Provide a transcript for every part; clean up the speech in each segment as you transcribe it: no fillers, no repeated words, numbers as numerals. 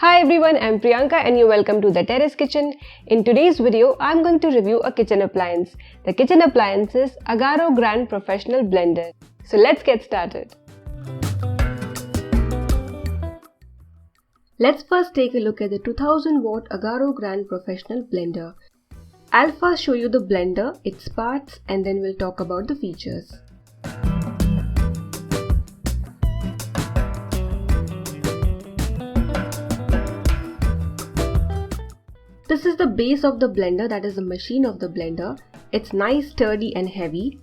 Hi everyone, I'm Priyanka and you're welcome to the Terrace Kitchen. In today's video, I'm going to review a kitchen appliance. The kitchen appliance is AGARO Grand Professional Blender. So let's get started. Let's first take a look at the 2000 watt AGARO Grand Professional Blender. I'll first show you the blender, its parts, and then we'll talk about the features. This is the base of the blender, that is the machine of the blender. It's nice, sturdy and heavy.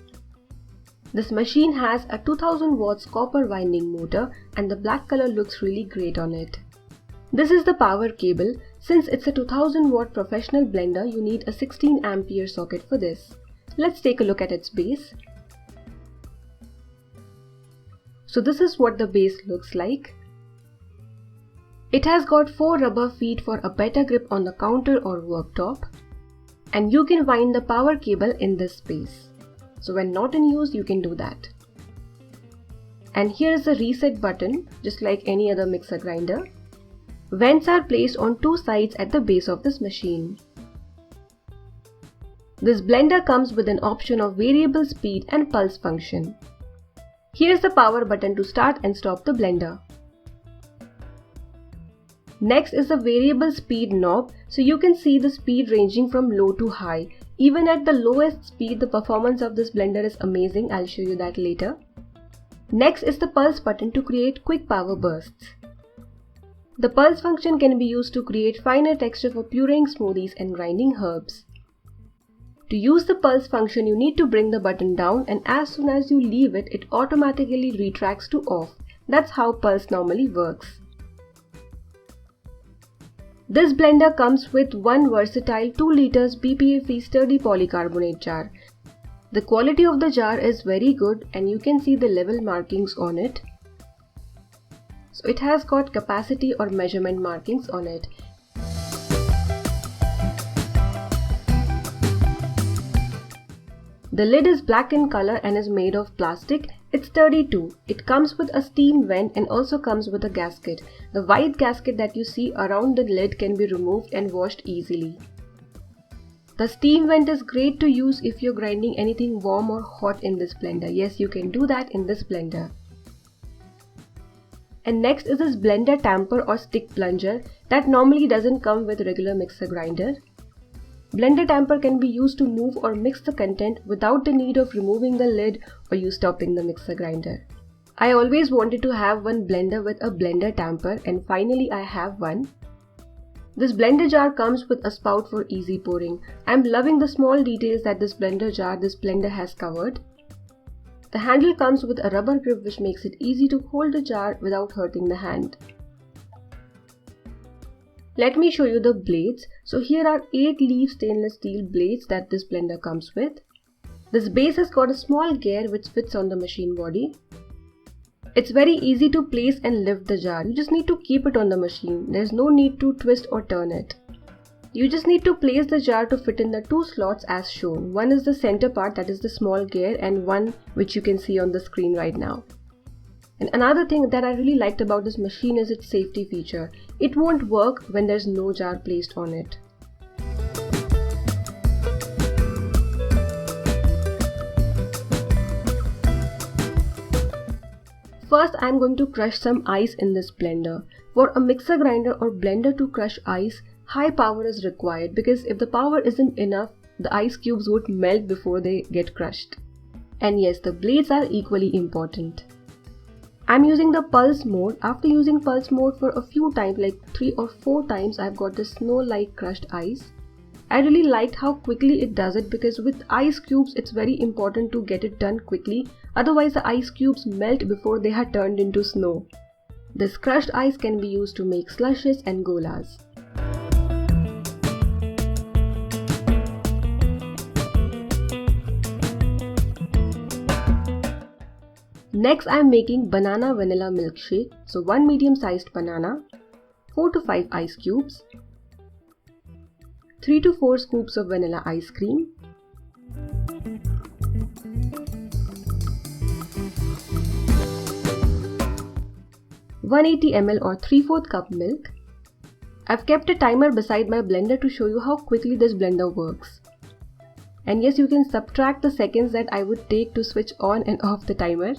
This machine has a 2000 watts copper winding motor and the black color looks really great on it. This is the power cable. Since it's a 2000 watt professional blender, you need a 16 ampere socket for this. Let's take a look at its base. So this is what the base looks like. It has got 4 rubber feet for a better grip on the counter or worktop. And you can wind the power cable in this space. So when not in use, you can do that. And here is the reset button, just like any other mixer grinder. Vents are placed on 2 sides at the base of this machine. This blender comes with an option of variable speed and pulse function. Here is the power button to start and stop the blender. Next is the variable speed knob, so you can see the speed ranging from low to high. Even at the lowest speed, the performance of this blender is amazing. I'll show you that later. Next is the pulse button to create quick power bursts. The pulse function can be used to create finer texture for pureeing smoothies and grinding herbs. To use the pulse function, you need to bring the button down, and as soon as you leave it, it automatically retracts to off. That's how pulse normally works. This blender comes with one versatile 2 liters BPA-free sturdy polycarbonate jar. The quality of the jar is very good and you can see the level markings on it. So it has got capacity or measurement markings on it. The lid is black in color and is made of plastic. It's sturdy too. It comes with a steam vent and also comes with a gasket. The white gasket that you see around the lid can be removed and washed easily. The steam vent is great to use if you're grinding anything warm or hot in this blender. Yes, you can do that in this blender. And next is this blender tamper or stick plunger that normally doesn't come with regular mixer grinder. Blender tamper can be used to move or mix the content without the need of removing the lid or you stopping the mixer grinder. I always wanted to have one blender with a blender tamper and finally I have one. This blender jar comes with a spout for easy pouring. I'm loving the small details that this blender has covered. The handle comes with a rubber grip which makes it easy to hold the jar without hurting the hand. Let me show you the blades. So here are 8 leaf stainless steel blades that this blender comes with. This base has got a small gear which fits on the machine body. It's very easy to place and lift the jar. You just need to keep it on the machine. There's no need to twist or turn it. You just need to place the jar to fit in the 2 slots as shown. One is the center part, that is the small gear, and one which you can see on the screen right now. And another thing that I really liked about this machine is its safety feature. It won't work when there's no jar placed on it. First, I'm going to crush some ice in this blender. For a mixer grinder or blender to crush ice, high power is required because if the power isn't enough, the ice cubes would melt before they get crushed. And yes, the blades are equally important. I'm using the pulse mode. After using pulse mode for a few times, like 3 or 4 times, I've got this snow-like crushed ice. I really liked how quickly it does it because with ice cubes, it's very important to get it done quickly. Otherwise, the ice cubes melt before they are turned into snow. This crushed ice can be used to make slushes and golas. Next, I am making banana vanilla milkshake. So 1 medium-sized banana, 4 to 5 ice cubes, 3 to 4 scoops of vanilla ice cream, 180 ml or 3/4 cup milk, I've kept a timer beside my blender to show you how quickly this blender works. And yes, you can subtract the seconds that I would take to switch on and off the timer.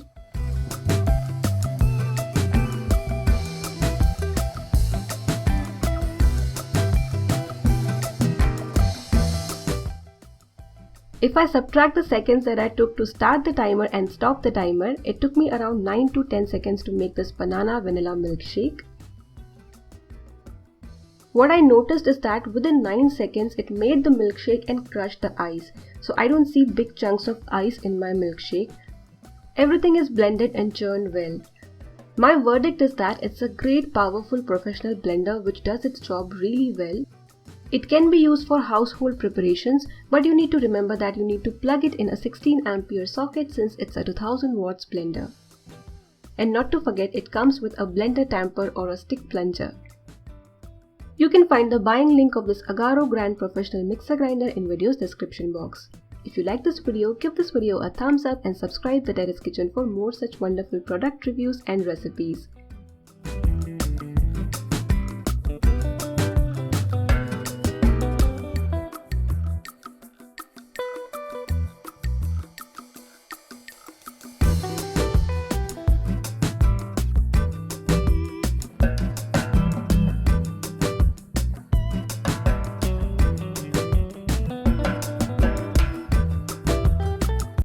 If I subtract the seconds that I took to start the timer and stop the timer, it took me around 9 to 10 seconds to make this banana vanilla milkshake. What I noticed is that within 9 seconds it made the milkshake and crushed the ice. So I don't see big chunks of ice in my milkshake. Everything is blended and churned well. My verdict is that it's a great, powerful, professional blender which does its job really well. It can be used for household preparations, but you need to remember that you need to plug it in a 16 ampere socket since it's a 2000 watts blender. And not to forget, it comes with a blender tamper or a stick plunger. You can find the buying link of this AGARO Grand Professional Mixer Grinder in video's description box. If you like this video, give this video a thumbs up and subscribe the Terrace Kitchen for more such wonderful product reviews and recipes.